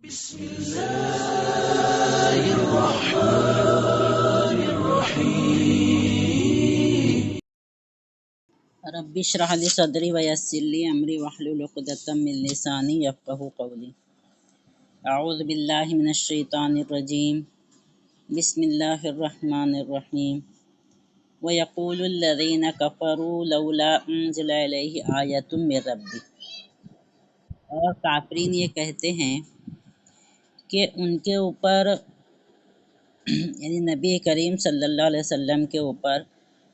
بسم الله الرحمن الرحيم رب اشرح لي صدري ويسر لي امري واحلل عقدة من لساني يفقهوا قولي. اعوذ بالله من الشيطان الرجيم. بسم الله الرحمن الرحيم. ويقول الذين كفروا لولا انزل عليه آية من ربه. اور کافرین یہ کہتے ہیں کہ ان کے اوپر یعنی نبی کریم صلی اللہ علیہ وسلم کے اوپر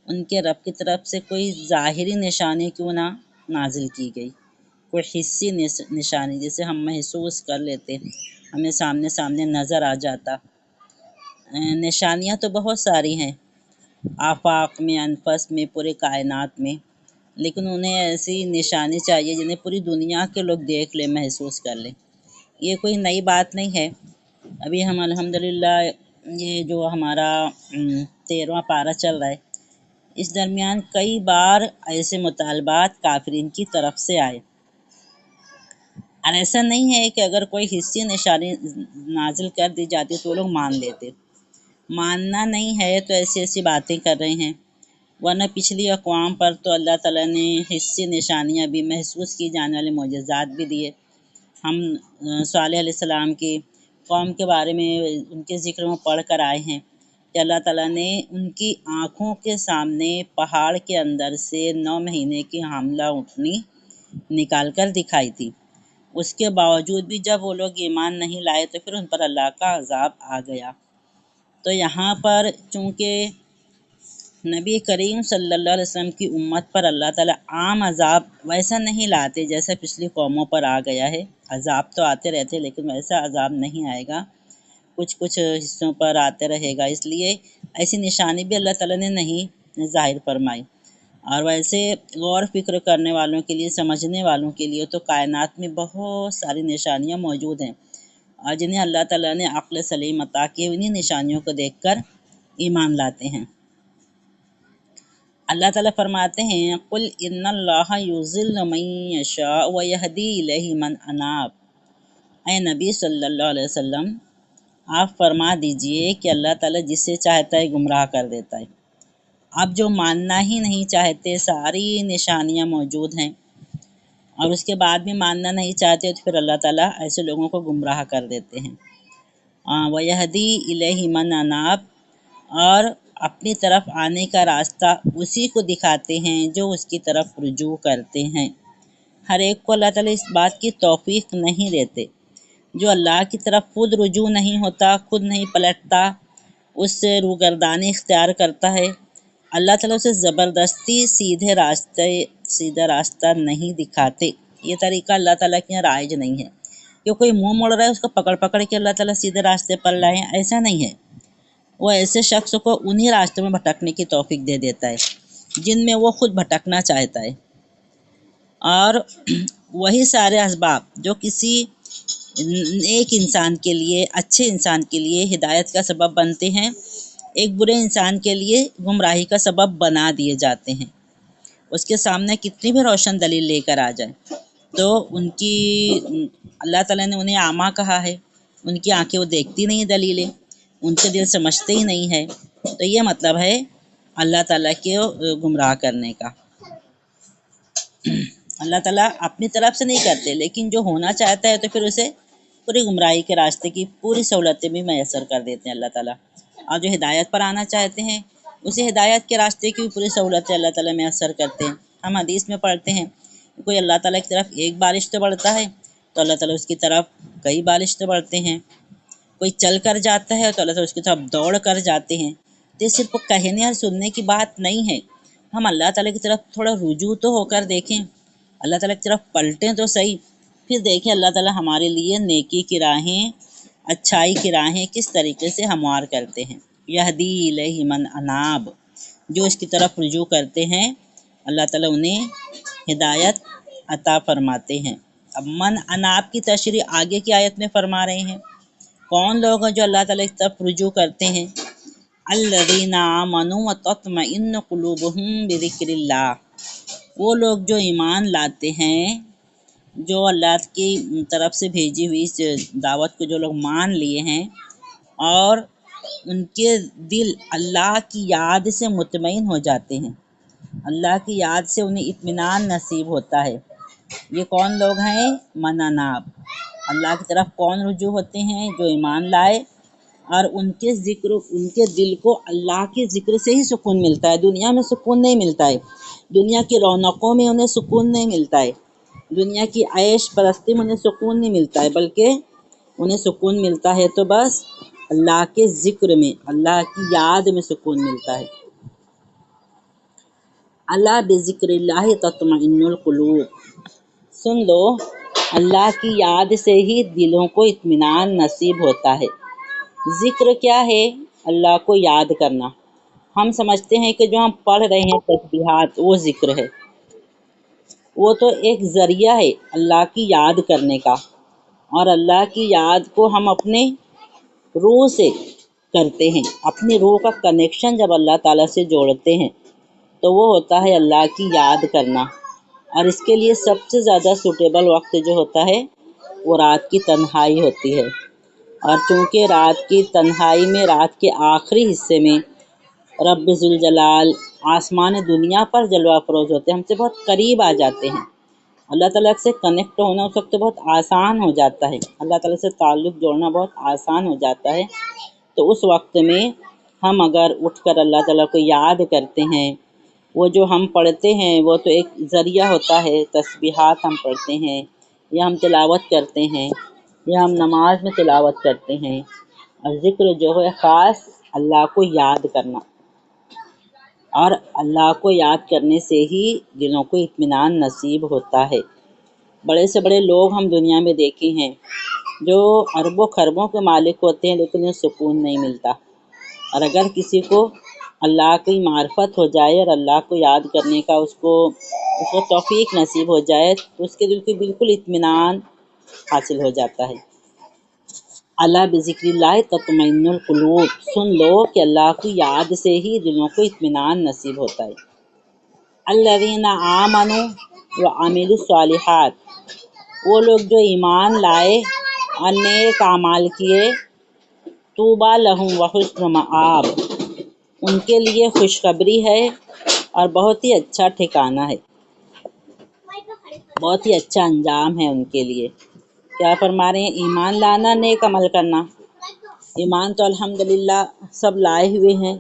ان کے رب کی طرف سے کوئی ظاہری نشانی کیوں نہ نازل کی گئی، کوئی حسی نشانی جسے ہم محسوس کر لیتے، ہمیں سامنے سامنے نظر آ جاتا۔ نشانیاں تو بہت ساری ہیں آفاق میں، انفس میں، پورے کائنات میں، لیکن انہیں ایسی نشانی چاہیے جنہیں پوری دنیا کے لوگ دیکھ لیں، محسوس کر لیں۔ یہ کوئی نئی بات نہیں ہے۔ ابھی ہم الحمدللہ یہ جو ہمارا 13واں پارہ چل رہا ہے، اس درمیان کئی بار ایسے مطالبات کافرین کی طرف سے آئے، اور ایسا نہیں ہے کہ اگر کوئی حسی نشانی نازل کر دی جاتی تو وہ لوگ مان لیتے۔ ماننا نہیں ہے تو ایسی ایسی باتیں کر رہے ہیں، ورنہ پچھلی اقوام پر تو اللہ تعالیٰ نے حسی نشانیاں بھی، محسوس کی جانے والے معجزات بھی دیے۔ ہم صالح علیہ السلام کی قوم کے بارے میں ان کے ذکر میں پڑھ کر آئے ہیں کہ اللہ تعالیٰ نے ان کی آنکھوں کے سامنے پہاڑ کے اندر سے 9 مہینے کی حاملہ اونٹنی نکال کر دکھائی تھی۔ اس کے باوجود بھی جب وہ لوگ ایمان نہیں لائے تو پھر ان پر اللہ کا عذاب آ گیا۔ تو یہاں پر چونکہ نبی کریم صلی اللہ علیہ وسلم کی امت پر اللہ تعالیٰ عام عذاب ویسا نہیں لاتے جیسا پچھلی قوموں پر آ گیا ہے۔ عذاب تو آتے رہتے لیکن ویسا عذاب نہیں آئے گا، کچھ حصوں پر آتے رہے گا، اس لیے ایسی نشانی بھی اللہ تعالیٰ نے نہیں ظاہر فرمائی۔ اور ویسے غور فکر کرنے والوں کے لیے، سمجھنے والوں کے لیے تو کائنات میں بہت ساری نشانیاں موجود ہیں، اور جنہیں اللہ تعالیٰ نے عقل سلیم عطا کی، انہی نشانیوں کو دیکھ کر ایمان لاتے ہیں۔ اللہ تعالیٰ فرماتے ہیں قُلْ إِنَّ اللَّهَ يُضِلُّ مَن يَشَاءُ وَيَهْدِي إِلَيْهِ مَنْ أَنَابَ۔ اے نبی صلی اللہ علیہ وسلم، آپ فرما دیجئے کہ اللہ تعالیٰ جسے چاہتا ہے گمراہ کر دیتا ہے۔ اب جو ماننا ہی نہیں چاہتے، ساری نشانیاں موجود ہیں اور اس کے بعد بھی ماننا نہیں چاہتے، تو پھر اللہ تعالیٰ ایسے لوگوں کو گمراہ کر دیتے ہیں۔ وَيَهْدِي إِلَيْهِ مَنْ أَنَابَ، اور اپنی طرف آنے کا راستہ اسی کو دکھاتے ہیں جو اس کی طرف رجوع کرتے ہیں۔ ہر ایک کو اللہ تعالیٰ اس بات کی توفیق نہیں دیتے۔ جو اللہ کی طرف خود رجوع نہیں ہوتا، خود نہیں پلٹتا، اس سے روگردانی اختیار کرتا ہے، اللہ تعالیٰ اسے زبردستی سیدھا راستہ نہیں دکھاتے۔ یہ طریقہ اللہ تعالیٰ کے یہاں رائج نہیں ہے کہ کوئی منہ موڑ رہا ہے اس کو پکڑ کے اللہ تعالیٰ سیدھے راستے پر لائیں، ایسا نہیں ہے۔ وہ ایسے شخص کو انہی راستوں میں بھٹکنے کی توفیق دے دیتا ہے جن میں وہ خود بھٹکنا چاہتا ہے، اور وہی سارے اسباب جو کسی ایک انسان کے لیے، اچھے انسان کے لیے ہدایت کا سبب بنتے ہیں، ایک برے انسان کے لیے گمراہی کا سبب بنا دیے جاتے ہیں۔ اس کے سامنے کتنی بھی روشن دلیل لے کر آ جائے تو ان کی اللہ تعالیٰ نے انہیں اعمیٰ کہا ہے، ان کی آنکھیں وہ دیکھتی نہیں دلیلیں، ان کے دل سمجھتے ہی نہیں ہے، تو یہ مطلب ہے اللہ تعالیٰ کے گمراہ کرنے کا۔ اللہ تعالیٰ اپنی طرف سے نہیں کرتے، لیکن جو ہونا چاہتا ہے تو پھر اسے پوری گمراہی کے راستے کی پوری سہولتیں بھی میسر کر دیتے ہیں اللہ تعالیٰ، اور جو ہدایت پر آنا چاہتے ہیں اسے ہدایت کے راستے کی بھی پوری سہولتیں اللہ تعالیٰ میسر کرتے ہیں۔ ہم حدیث میں پڑھتے ہیں کوئی اللہ تعالیٰ کی طرف ایک بالش تو بڑھتا ہے تو اللہ تعالیٰ اس کی طرف کئی بالش تو بڑھتے ہیں، کوئی چل کر جاتا ہے تو اللہ تعالیٰ اس کی طرف دوڑ کر جاتے ہیں۔ تو یہ صرف کہنے اور سننے کی بات نہیں ہے، ہم اللہ تعالیٰ کی طرف تھوڑا رجوع تو ہو کر دیکھیں، اللہ تعالیٰ کی طرف پلٹیں تو صحیح، پھر دیکھیں اللہ تعالیٰ ہمارے لیے نیکی کی راہیں، اچھائی کی راہیں کس طریقے سے ہموار کرتے ہیں۔ یہدی الیہ من اناب، جو اس کی طرف رجوع کرتے ہیں اللہ تعالیٰ انہیں ہدایت عطا فرماتے ہیں۔ اب من اناب کی تشریح آگے کی آیت میں فرما رہے ہیں۔ کون لوگ ہیں جو اللہ تعالیٰ کی طرف رجوع کرتے ہیں؟ الذین آمنوا وتطمئن قلوبہم بذکر اللہ، وہ لوگ جو ایمان لاتے ہیں جو اللہ کی طرف سے بھیجی ہوئی اس دعوت کو جو لوگ مان لیے ہیں اور ان کے دل اللہ کی یاد سے مطمئن ہو جاتے ہیں، اللہ کی یاد سے انہیں اطمینان نصیب ہوتا ہے۔ یہ کون لوگ ہیں؟ مناناب، اللہ کی طرف کون رجوع ہوتے ہیں؟ جو ایمان لائے اور ان کے دل کو اللہ کے ذکر سے ہی سکون ملتا ہے، دنیا میں سکون نہیں ملتا ہے، دنیا کی رونقوں میں انہیں سکون نہیں ملتا ہے، دنیا کی عیش پرستی میں انہیں سکون نہیں ملتا ہے، بلکہ انہیں سکون ملتا ہے تو بس اللہ کے ذکر میں، اللہ کی یاد میں سکون ملتا ہے۔ اللہ بذکر اللہ تطمئن القلوب، سن لو اللہ کی یاد سے ہی دلوں کو اطمینان نصیب ہوتا ہے۔ ذکر کیا ہے؟ اللہ کو یاد کرنا۔ ہم سمجھتے ہیں کہ جو ہم پڑھ رہے ہیں تسبیحات وہ ذکر ہے، وہ تو ایک ذریعہ ہے اللہ کی یاد کرنے کا، اور اللہ کی یاد کو ہم اپنے روح سے کرتے ہیں۔ اپنی روح کا کنیکشن جب اللہ تعالیٰ سے جوڑتے ہیں تو وہ ہوتا ہے اللہ کی یاد کرنا، اور اس کے لیے سب سے زیادہ سوٹیبل وقت جو ہوتا ہے وہ رات کی تنہائی ہوتی ہے، اور چونکہ رات کی تنہائی میں، رات کے آخری حصے میں رب ذوالجلال آسمان دنیا پر جلوہ افروز ہوتے ہیں، ہم سے بہت قریب آ جاتے ہیں۔ اللہ تعالیٰ سے کنیکٹ ہونا اس وقت بہت آسان ہو جاتا ہے، اللہ تعالیٰ سے تعلق جوڑنا بہت آسان ہو جاتا ہے۔ تو اس وقت میں ہم اگر اٹھ کر اللہ تعالیٰ کو یاد کرتے ہیں، وہ جو ہم پڑھتے ہیں وہ تو ایک ذریعہ ہوتا ہے، تسبیحات ہم پڑھتے ہیں یا ہم تلاوت کرتے ہیں یا ہم نماز میں تلاوت کرتے ہیں، اور ذکر جو ہے خاص اللہ کو یاد کرنا، اور اللہ کو یاد کرنے سے ہی دلوں کو اطمینان نصیب ہوتا ہے۔ بڑے سے بڑے لوگ ہم دنیا میں دیکھے ہیں جو اربوں خربوں کے مالک ہوتے ہیں لیکن انہیں سکون نہیں ملتا، اور اگر کسی کو اللہ کی معرفت ہو جائے اور اللہ کو یاد کرنے کا اس کو توفیق نصیب ہو جائے تو اس کے دل کو بالکل اطمینان حاصل ہو جاتا ہے۔ اللہ بذکر اللہ تطمئن القلوب، سن لو کہ اللہ کی یاد سے ہی دلوں کو اطمینان نصیب ہوتا ہے۔ الذین آمنوا وعملوا الصالحات، وہ لوگ جو ایمان لائے اور نیک اعمال کیے، طوبیٰ لہم وحسن مآب، ان کے لیے خوشخبری ہے اور بہت ہی اچھا ٹھکانہ ہے، بہت ہی اچھا انجام ہے ان کے لیے۔ کیا فرما رہے ہیں؟ ایمان لانا، نیک عمل کرنا۔ ایمان تو الحمدللہ سب لائے ہوئے ہیں،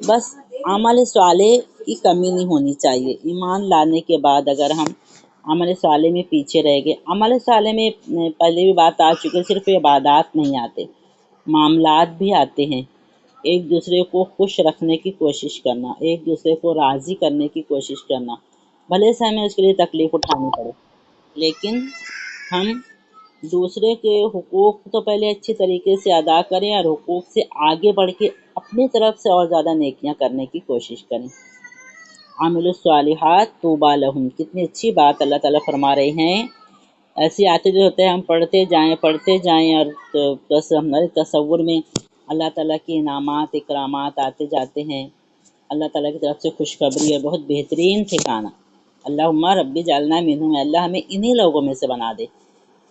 بس عمل صالح کی کمی نہیں ہونی چاہیے۔ ایمان لانے کے بعد اگر ہم عمل صالح میں پیچھے رہ گئے، عمل صالح میں پہلے بھی بات آ چکی ہے، صرف عبادات نہیں آتے، معاملات بھی آتے ہیں۔ ایک دوسرے کو خوش رکھنے کی کوشش کرنا، ایک دوسرے کو راضی کرنے کی کوشش کرنا، بھلے سے ہمیں اس کے لیے تکلیف اٹھانی پڑے، لیکن ہم دوسرے کے حقوق تو پہلے اچھی طریقے سے ادا کریں اور حقوق سے آگے بڑھ کے اپنی طرف سے اور زیادہ نیکیاں کرنے کی کوشش کریں۔ عامل الصالحات طوبیٰ لہم، کتنی اچھی بات اللہ تعالیٰ فرما رہے ہیں۔ ایسی آتے جو ہوتے ہیں ہم پڑھتے جائیں اور بس ہمارے تصور میں اللہ تعالیٰ کی انعامات اکرامات آتے جاتے ہیں، اللہ تعالیٰ کی طرف سے خوشخبری ہے، بہت بہترین ٹھکانہ۔ اللہم رب اجعلنا منہم، اللہ ہمیں انہی لوگوں میں سے بنا دے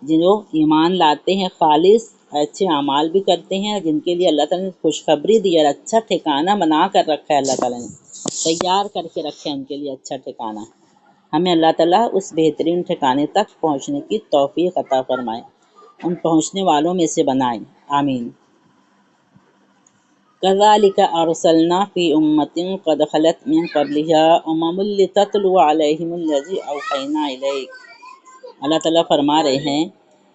جو ایمان لاتے ہیں، خالص اچھے اعمال بھی کرتے ہیں، جن کے لیے اللہ تعالیٰ نے خوشخبری دی اور اچھا ٹھکانہ بنا کر رکھا ہے، اللہ تعالیٰ نے تیار کر کے رکھا ہے ان کے لیے اچھا ٹھکانہ۔ ہمیں اللہ تعالیٰ اس بہترین ٹھکانے تک پہنچنے کی توفیق عطا فرمائے، ان پہنچنے والوں میں سے بنائیں، آمین۔ كذلك أرسلنا في أمة قد خلت من قبلها أمم لتتلو عليهم الذي أوحينا إليك، اللہ تعالیٰ فرما رہے ہیں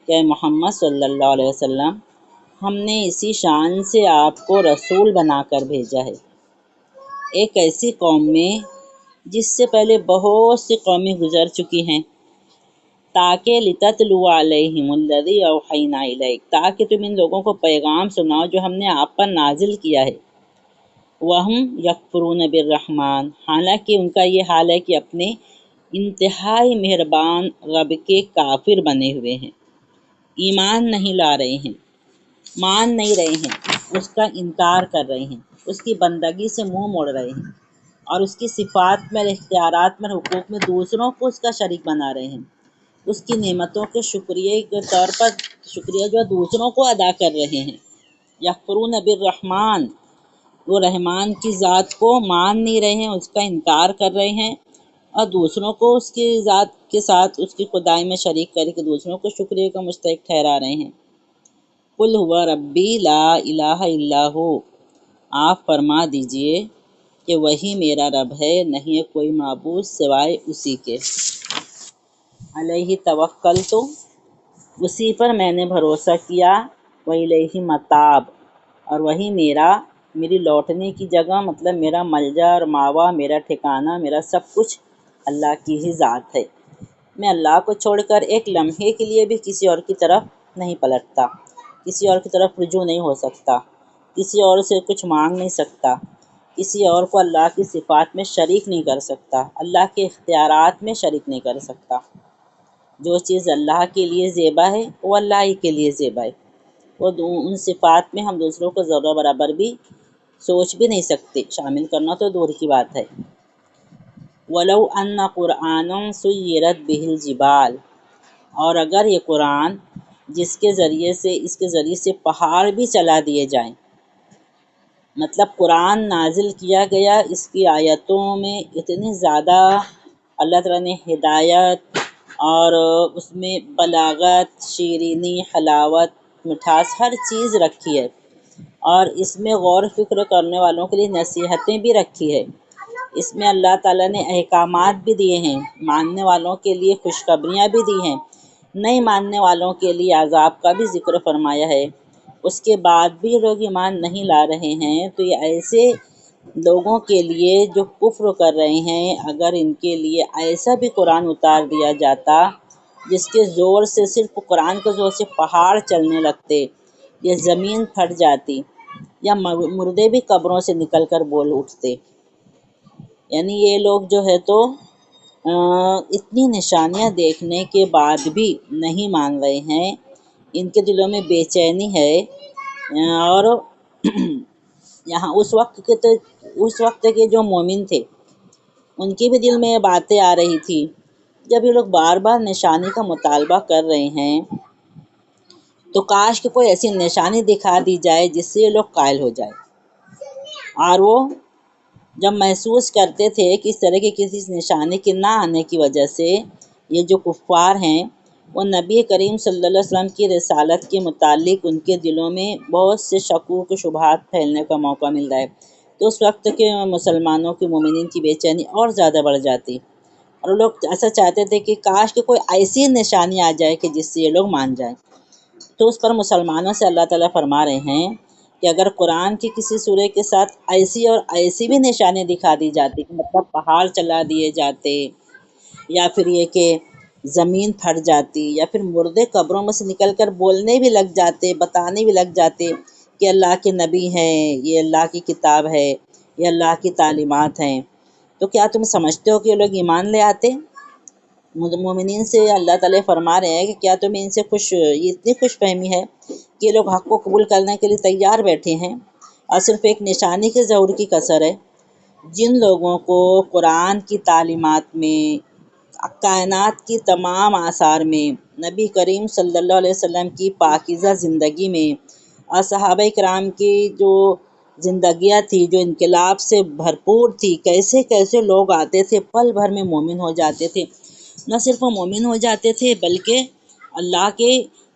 کہ محمد صلی اللہ علیہ وسلم، ہم نے اسی شان سے آپ کو رسول بنا کر بھیجا ہے ایک ایسی قوم میں جس سے پہلے بہت سی قومیں گزر چکی ہیں، تاکہ لتتلو علیہم الذی اوحینا الیک، تاکہ تم ان لوگوں کو پیغام سناؤ جو ہم نے آپ پر نازل کیا ہے۔ وہم یکفرون بالرحمن، حالانکہ ان کا یہ حال ہے کہ اپنے انتہائی مہربان رب کے کافر بنے ہوئے ہیں، ایمان نہیں لا رہے ہیں، مان نہیں رہے ہیں، اس کا انکار کر رہے ہیں، اس کی بندگی سے منہ موڑ رہے ہیں، اور اس کی صفات میں، اختیارات میں، حقوق میں دوسروں کو اس کا شریک بنا رہے ہیں، اس کی نعمتوں کے شکریہ کے طور پر شکریہ جو دوسروں کو ادا کر رہے ہیں۔ یکفرون بالرحمن، وہ رحمان کی ذات کو مان نہیں رہے ہیں، اس کا انکار کر رہے ہیں، اور دوسروں کو اس کی ذات کے ساتھ اس کی خدائی میں شریک کر کے دوسروں کو شکریہ کا مستحق ٹھہرا رہے ہیں۔ قل ہوا ربی لا الہ الا ہو، آپ فرما دیجئے کہ وہی میرا رب ہے، نہیں ہے کوئی معبود سوائے اسی کے۔ علیہ توکلت، اسی پر میں نے بھروسہ کیا، وإلیہ متاب، اور وہی میری لوٹنے کی جگہ، مطلب میرا ملجا اور ماوا، میرا ٹھکانہ، میرا سب کچھ اللہ کی ہی ذات ہے۔ میں اللہ کو چھوڑ کر ایک لمحے کے لیے بھی کسی اور کی طرف نہیں پلٹتا، کسی اور کی طرف رجوع نہیں ہو سکتا، کسی اور سے کچھ مانگ نہیں سکتا، کسی اور کو اللہ کی صفات میں شریک نہیں کر سکتا، اللہ کے اختیارات میں شریک نہیں کر سکتا۔ جو چیز اللہ کے لیے زیبا ہے وہ اللہ ہی کے لیے زیبا ہے، وہ ان صفات میں ہم دوسروں کو ذرہ برابر بھی سوچ بھی نہیں سکتے، شامل کرنا تو دور کی بات ہے۔ وَلَوْ أَنَّ قُرْآنًا سُيِّرَتْ بِهِ الْجِبَالُ، اور اگر یہ قرآن اس کے ذریعے سے پہاڑ بھی چلا دیے جائیں، مطلب قرآن نازل کیا گیا، اس کی آیتوں میں اتنی زیادہ اللہ تعالیٰ نے ہدایت اور اس میں بلاغت، شیرینی، حلاوت، مٹھاس، ہر چیز رکھی ہے، اور اس میں غور و فکر کرنے والوں کے لیے نصیحتیں بھی رکھی ہے۔ اس میں اللہ تعالیٰ نے احکامات بھی دیے ہیں، ماننے والوں کے لیے خوشخبریاں بھی دی ہیں، نہیں ماننے والوں کے لیے عذاب کا بھی ذکر فرمایا ہے۔ اس کے بعد بھی لوگ ایمان نہیں لا رہے ہیں، تو یہ ایسے لوگوں کے لیے جو کفر کر رہے ہیں، اگر ان کے لیے ایسا بھی قرآن اتار دیا جاتا جس کے زور سے، صرف قرآن کے زور سے پہاڑ چلنے لگتے، یا زمین پھٹ جاتی، یا مردے بھی قبروں سے نکل کر بول اٹھتے، یعنی یہ لوگ جو ہے تو اتنی نشانیاں دیکھنے کے بعد بھی نہیں مان رہے ہیں، ان کے دلوں میں بے چینی ہے۔ اور یہاں اس وقت کے جو مومن تھے ان کے بھی دل میں یہ باتیں آ رہی تھی، جب یہ لوگ بار بار نشانی کا مطالبہ کر رہے ہیں تو کاش کہ کوئی ایسی نشانی دکھا دی جائے جس سے یہ لوگ قائل ہو جائے۔ اور وہ جب محسوس کرتے تھے کہ اس طرح کی کسی نشانی کے نہ آنے کی وجہ سے یہ جو کفار ہیں، وہ نبی کریم صلی اللہ علیہ وسلم کی رسالت کے متعلق ان کے دلوں میں بہت سے شکوک و شبہات پھیلنے کا موقع مل رہا ہے، تو اس وقت کے مسلمانوں کے مومنین کی بے چینی اور زیادہ بڑھ جاتی، اور لوگ ایسا چاہتے تھے کہ کاش کہ کوئی ایسی نشانی آ جائے کہ جس سے یہ لوگ مان جائیں۔ تو اس پر مسلمانوں سے اللہ تعالیٰ فرما رہے ہیں کہ اگر قرآن کی کسی سورے کے ساتھ ایسی اور ایسی بھی نشانی دکھا دی جاتی، مطلب پہاڑ چلا دیے جاتے، یا پھر یہ کہ زمین پھٹ جاتی، یا پھر مردے قبروں میں سے نکل کر بولنے بھی لگ جاتے، بتانے بھی لگ جاتے کہ اللہ کے نبی ہیں، یہ اللہ کی کتاب ہے، یہ اللہ کی تعلیمات ہیں، تو کیا تم سمجھتے ہو کہ یہ لوگ ایمان لے آتے؟ مومنین سے اللہ تعالیٰ فرما رہے ہیں کہ کیا تمہیں ان سے یہ اتنی خوش فہمی ہے کہ یہ لوگ حق کو قبول کرنے کے لیے تیار بیٹھے ہیں، اور صرف ایک نشانی کے ظہور کی کسر ہے۔ جن لوگوں کو قرآن کی تعلیمات میں، کائنات کی تمام آثار میں، نبی کریم صلی اللہ علیہ وسلم کی پاکیزہ زندگی میں، اور صحابہ کرام کی جو زندگیاں تھی جو انقلاب سے بھرپور تھی، کیسے کیسے لوگ آتے تھے، پل بھر میں مومن ہو جاتے تھے، نہ صرف وہ مومن ہو جاتے تھے بلکہ اللہ کے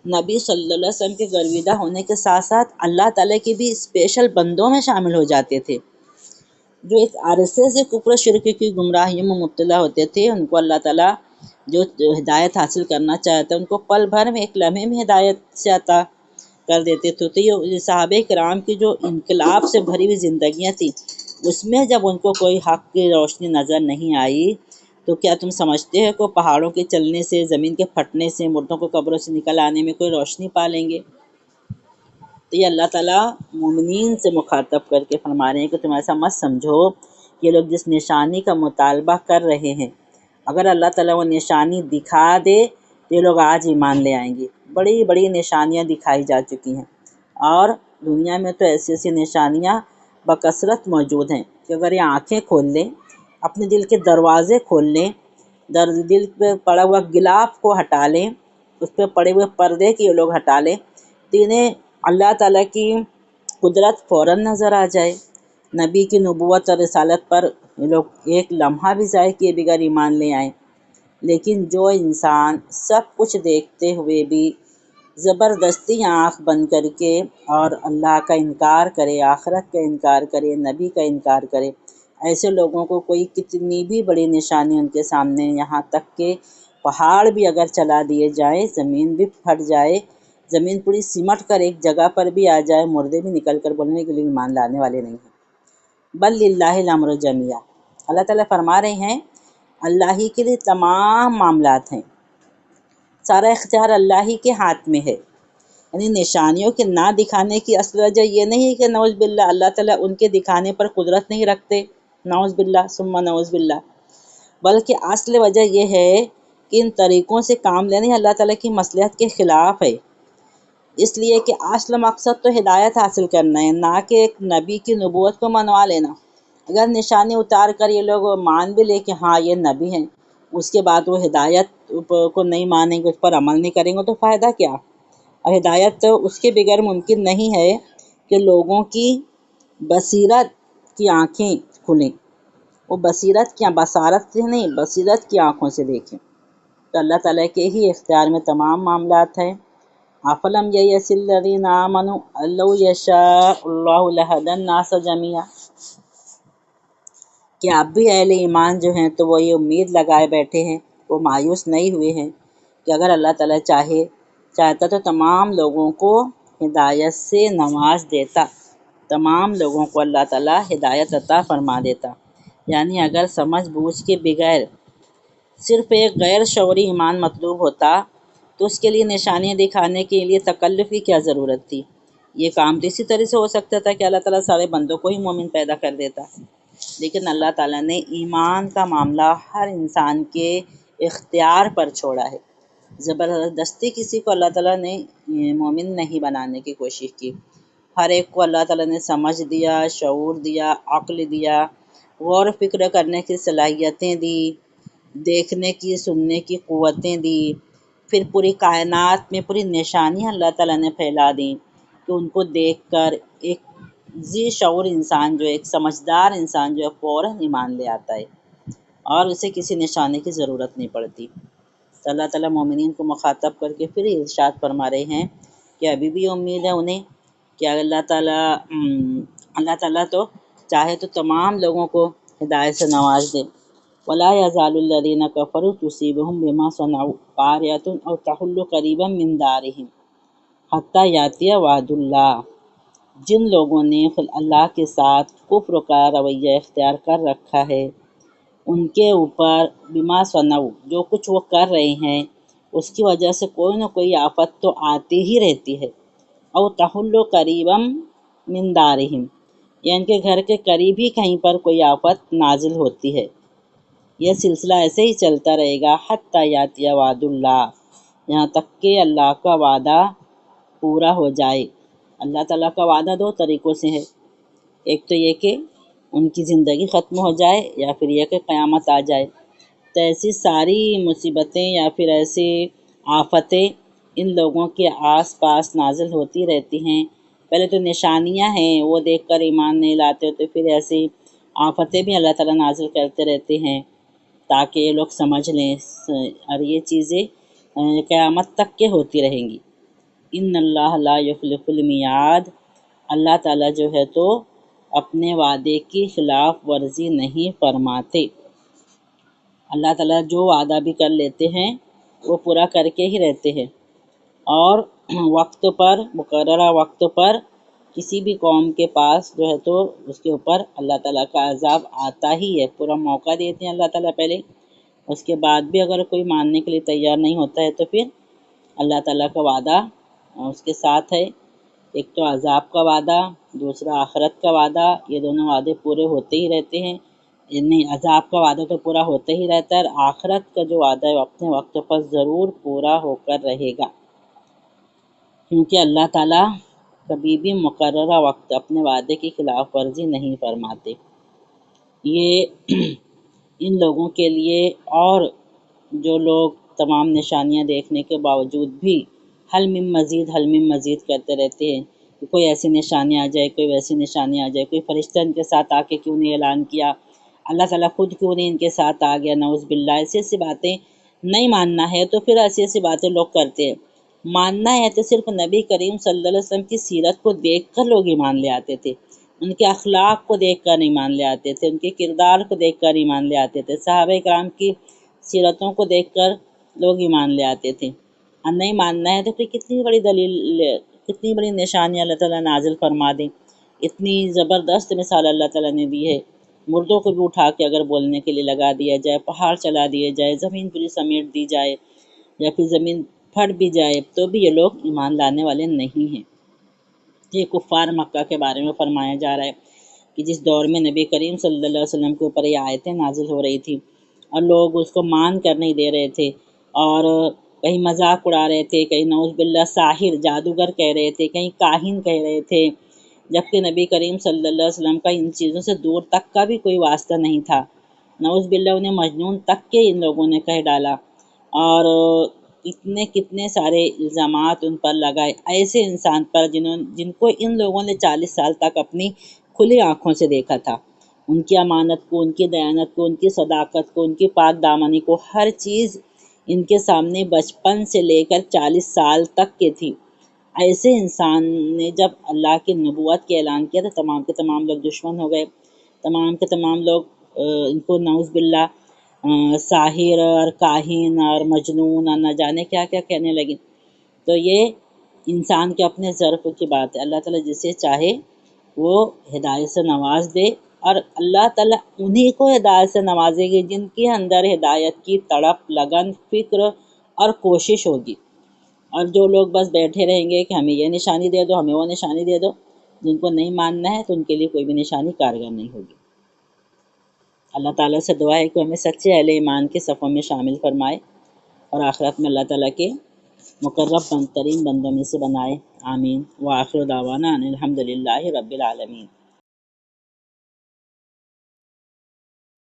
نبی صلی اللہ علیہ وسلم کے گرویدہ ہونے کے ساتھ ساتھ اللہ تعالیٰ کے بھی اسپیشل بندوں میں شامل ہو جاتے تھے۔ جو ایک عرصے سے کفر شرک کی گمراہیوں میں مبتلا ہوتے تھے، ان کو اللہ تعالیٰ جو ہدایت حاصل کرنا چاہتا ہے ان کو پل بھر میں، ایک لمحے میں ہدایت سے عطا کر دیتے تھے۔ تو یہ صحابہ کرام کی جو انقلاب سے بھری ہوئی زندگیاں تھیں، اس میں جب ان کو کوئی حق کی روشنی نظر نہیں آئی، تو کیا تم سمجھتے ہو کہ پہاڑوں کے چلنے سے، زمین کے پھٹنے سے، مردوں کو قبروں سے نکل آنے میں کوئی روشنی پا لیں گے؟ تو یہ اللہ تعالیٰ مومنین سے مخاطب کر کے فرما رہے ہیں کہ تم ایسا مت سمجھو کہ یہ لوگ جس نشانی کا مطالبہ کر رہے ہیں، اگر اللہ تعالیٰ وہ نشانی دکھا دے تو یہ لوگ آج ایمان لے آئیں گے۔ بڑی بڑی نشانیاں دکھائی جا چکی ہیں، اور دنیا میں تو ایسی ایسی نشانیاں بکثرت موجود ہیں کہ اگر یہ آنکھیں کھول لیں، اپنے دل کے دروازے کھول لیں، درد دل پہ پڑا ہوا غلاف کو ہٹا لیں، اس پہ پڑے ہوئے پردے کی یہ لوگ ہٹا لیں تو انہیں اللہ تعالیٰ کی قدرت فوراً نظر آ جائے۔ نبی کی نبوت اور رسالت پر یہ لوگ ایک لمحہ بھی ضائع کیے بغیر ایمان لے آئیں۔ لیکن جو انسان سب کچھ دیکھتے ہوئے بھی زبردستی آنکھ بند کر کے اور اللہ کا انکار کرے، آخرت کا انکار کرے، نبی کا انکار کرے، ایسے لوگوں کو کوئی کتنی بھی بڑی نشانی ان کے سامنے، یہاں تک کہ پہاڑ بھی اگر چلا دیے جائیں، زمین بھی پھٹ جائے، زمین پوری سمٹ کر ایک جگہ پر بھی آ جائے، مردے بھی نکل کر بولنے کے لیے ایمان لانے والے نہیں ہیں۔ بل للہ الامر جمیعا، اللہ تعالیٰ فرما رہے ہیں اللہ ہی کے لیے تمام معاملات ہیں، سارا اختیار اللہ ہی کے ہاتھ میں ہے۔ یعنی نشانیوں کے نہ دکھانے کی اصل وجہ یہ نہیں ہے کہ نعوذ باللہ اللہ تعالیٰ ان کے دکھانے پر قدرت نہیں رکھتے، نعوذ باللہ ثم نعوذ باللہ، بلکہ اصل وجہ یہ ہے کہ ان طریقوں سے کام لینے اللہ تعالیٰ کی مصلحت کے خلاف ہے، اس لیے کہ اصل مقصد تو ہدایت حاصل کرنا ہے، نہ کہ ایک نبی کی نبوت کو منوا لینا۔ اگر نشانی اتار کر یہ لوگ مان بھی لے کہ ہاں یہ نبی ہیں، اس کے بعد وہ ہدایت کو نہیں مانیں گے، اس پر عمل نہیں کریں گے تو فائدہ کیا؟ اور ہدایت تو اس کے بغیر ممکن نہیں ہے کہ لوگوں کی بصیرت کی آنکھیں کھلیں، وہ بصیرت کیا، بصارت سے نہیں، بصیرت کی آنکھوں سے دیکھیں۔ تو اللہ تعالیٰ کے ہی اختیار میں تمام معاملات ہیں۔ افلم ییأس الذین آمنوا ان لو یشاء اللہ لہدی الناس جمیعا، کہ اب بھی اہل ایمان جو ہیں تو وہ یہ امید لگائے بیٹھے ہیں، وہ مایوس نہیں ہوئے ہیں کہ اگر اللہ تعالیٰ چاہتا تو تمام لوگوں کو ہدایت سے نواز دیتا، تمام لوگوں کو اللہ تعالیٰ ہدایت عطا فرما دیتا۔ یعنی اگر سمجھ بوجھ کے بغیر صرف ایک غیر شعوری ایمان مطلوب ہوتا تو اس کے لیے نشانیاں دکھانے کے لیے تکلف کی کیا ضرورت تھی؟ یہ کام تو اسی طرح سے ہو سکتا تھا کہ اللہ تعالیٰ سارے بندوں کو ہی مومن پیدا کر دیتا، لیکن اللہ تعالیٰ نے ایمان کا معاملہ ہر انسان کے اختیار پر چھوڑا ہے، زبردستی کسی کو اللہ تعالیٰ نے مومن نہیں بنانے کی کوشش کی۔ ہر ایک کو اللہ تعالیٰ نے سمجھ دیا، شعور دیا، عقل دیا، غور و فکر کرنے کی صلاحیتیں دی، دیکھنے کی سننے کی قوتیں دی، پھر پوری کائنات میں پوری نشانیاں اللہ تعالیٰ نے پھیلا دیں کہ ان کو دیکھ کر ایک ذی شعور انسان جو ایک سمجھدار انسان جو ہے فوراً ایمان لے آتا ہے اور اسے کسی نشانے کی ضرورت نہیں پڑتی۔ تو اللہ تعالیٰ مومنین کو مخاطب کر کے پھر ارشاد فرما رہے ہیں کہ ابھی بھی امید ہے انہیں کہ اللہ تعالیٰ تو چاہے تو تمام لوگوں کو ہدایت سے نواز دے۔ وَلَا يَزَالُ الَّذِينَ كَفَرُوا تُصِيبُهُم بِمَا صَنَعُوا قَارِعَةٌ أَوْ تَحُلُّ قَرِيبًا مِّن دَارِهِمْ حَتَّىٰ يَأْتِيَ وَعْدُ اللَّهِ، جن لوگوں نے اللہ کے ساتھ کفر کا رویہ اختیار کر رکھا ہے، ان کے اوپر بما صنعوا، جو کچھ وہ کر رہے ہیں اس کی وجہ سے کوئی نہ کوئی آفت تو آتی ہی رہتی ہے۔ او تحل قریبا من دارہم، یا ان کے گھر کے قریب ہی کہیں پر کوئی آفت نازل ہوتی ہے۔ یہ سلسلہ ایسے ہی چلتا رہے گا حتی یاتی وعد اللہ، یہاں تک کہ اللہ کا وعدہ پورا ہو جائے۔ اللہ تعالیٰ کا وعدہ دو طریقوں سے ہے، ایک تو یہ کہ ان کی زندگی ختم ہو جائے، یا پھر یہ کہ قیامت آ جائے۔ تو ایسی ساری مصیبتیں یا پھر ایسی آفتیں ان لوگوں کے آس پاس نازل ہوتی رہتی ہیں۔ پہلے تو نشانیاں ہیں، وہ دیکھ کر ایمان نہیں لاتے، تو پھر ایسی آفتیں بھی اللہ تعالیٰ نازل کرتے رہتے ہیں تاکہ یہ لوگ سمجھ لیں، اور یہ چیزیں قیامت تک کے ہوتی رہیں گی۔ ان اللہ لا یخلف المیعاد، اللہ تعالیٰ جو ہے تو اپنے وعدے کی خلاف ورزی نہیں فرماتے۔ اللہ تعالیٰ جو وعدہ بھی کر لیتے ہیں وہ پورا کر کے ہی رہتے ہیں، اور وقت پر، مقررہ وقت پر کسی بھی قوم کے پاس جو ہے تو اس کے اوپر اللہ تعالیٰ کا عذاب آتا ہی ہے، پورا موقع دیتے ہیں اللہ تعالیٰ پہلے، اس کے بعد بھی اگر کوئی ماننے کے لیے تیار نہیں ہوتا ہے تو پھر اللہ تعالیٰ کا وعدہ اس کے ساتھ ہے، ایک تو عذاب کا وعدہ، دوسرا آخرت کا وعدہ، یہ دونوں وعدے پورے ہوتے ہی رہتے ہیں۔ نہیں، عذاب کا وعدہ تو پورا ہوتا ہی رہتا ہے، اور آخرت کا جو وعدہ ہے وہ اپنے وقت پر ضرور پورا ہو کر رہے گا، کیونکہ اللہ تعالیٰ کبھی بھی مقررہ وقت اپنے وعدے کی خلاف ورزی نہیں فرماتے۔ یہ ان لوگوں کے لیے اور جو لوگ تمام نشانیاں دیکھنے کے باوجود بھی حل من مزید کرتے رہتے ہیں کہ کوئی ایسی نشانی آ جائے، کوئی ویسی نشانی آ جائے، کوئی فرشتہ ان کے ساتھ آ کے کیوں نہیں اعلان کیا، اللہ تعالیٰ خود کیوں نہیں ان کے ساتھ آ گیا، نعوذ باللہ۔ ایسی ایسی باتیں نہیں ماننا ہے تو پھر ایسی ایسی باتیں لوگ کرتے ہیں۔ ماننا ہے تو صرف نبی کریم صلی اللہ علیہ وسلم کی سیرت کو دیکھ کر لوگ ایمان لے آتے تھے، ان کے اخلاق کو دیکھ کر ایمان لے آتے تھے، ان کے کردار کو دیکھ کر ایمان لے آتے تھے، صحابہ کرام کی سیرتوں کو دیکھ کر لوگ ایمان لے آتے تھے۔ اور نہیں ماننا ہے تو پھر کتنی بڑی دلیل، کتنی بڑی نشانی اللہ تعالیٰ نازل فرما دیں، اتنی زبردست مثال اللہ تعالیٰ نے دی ہے۔ مردوں کو بھی اٹھا کے اگر بولنے کے لیے لگا دیا جائے، پہاڑ چلا دیے جائے، زمین پوری سمیٹ دی جائے یا پھر زمین پھٹ بھی جائے تو بھی یہ لوگ ایمان لانے والے نہیں ہیں۔ یہ کفار مکہ کے بارے میں فرمایا جا رہا ہے کہ جس دور میں نبی کریم صلی اللہ علیہ وسلم کے اوپر یہ آیتیں نازل ہو رہی تھی اور لوگ اس کو مان کر نہیں دے رہے تھے، اور کہیں مذاق اڑا رہے تھے، کہیں نعوذ باللہ ساحر جادوگر کہہ رہے تھے، کہیں کاہن کہہ رہے تھے، جبکہ نبی کریم صلی اللہ علیہ وسلم کا ان چیزوں سے دور تک کا بھی کوئی واسطہ نہیں تھا۔ نعوذ باللہ انہیں مجنون تک کے ان لوگوں نے کہہ ڈالا، اور کتنے سارے الزامات ان پر لگائے ایسے انسان پر جن کو ان لوگوں نے 40 سال تک اپنی کھلی آنکھوں سے دیکھا تھا، ان کی امانت کو، ان کی دیانت کو، ان کی صداقت کو، ان کی پاک دامنی کو، ہر چیز ان کے سامنے بچپن سے لے کر 40 سال تک کی تھی۔ ایسے انسان نے جب اللہ کی نبوت کے اعلان کیا تو تمام کے تمام لوگ دشمن ہو گئے، تمام کے تمام لوگ ان کو نعوذ باللہ ساحر اور کاہن اور مجنون اور نہ جانے کیا کیا کہنے لگے۔ تو یہ انسان کے اپنے ظرف کی بات ہے، اللہ تعالیٰ جسے چاہے وہ ہدایت سے نواز دے، اور اللہ تعالیٰ انہی کو ہدایت سے نوازے گی جن کے اندر ہدایت کی تڑپ، لگن، فکر اور کوشش ہوگی۔ اور جو لوگ بس بیٹھے رہیں گے کہ ہمیں یہ نشانی دے دو، ہمیں وہ نشانی دے دو، جن کو نہیں ماننا ہے تو ان کے لیے کوئی بھی نشانی کارگر نہیں ہوگی۔ اللہ تعالیٰ سے دعا ہے کہ ہمیں سچے اہل ایمان کے صفوں میں شامل فرمائے اور آخرت میں اللہ تعالیٰ کے مقرب ترین بندوں میں سے بنائے، آمین۔ وآخر دعوانا ان الحمد للہ رب العالمین۔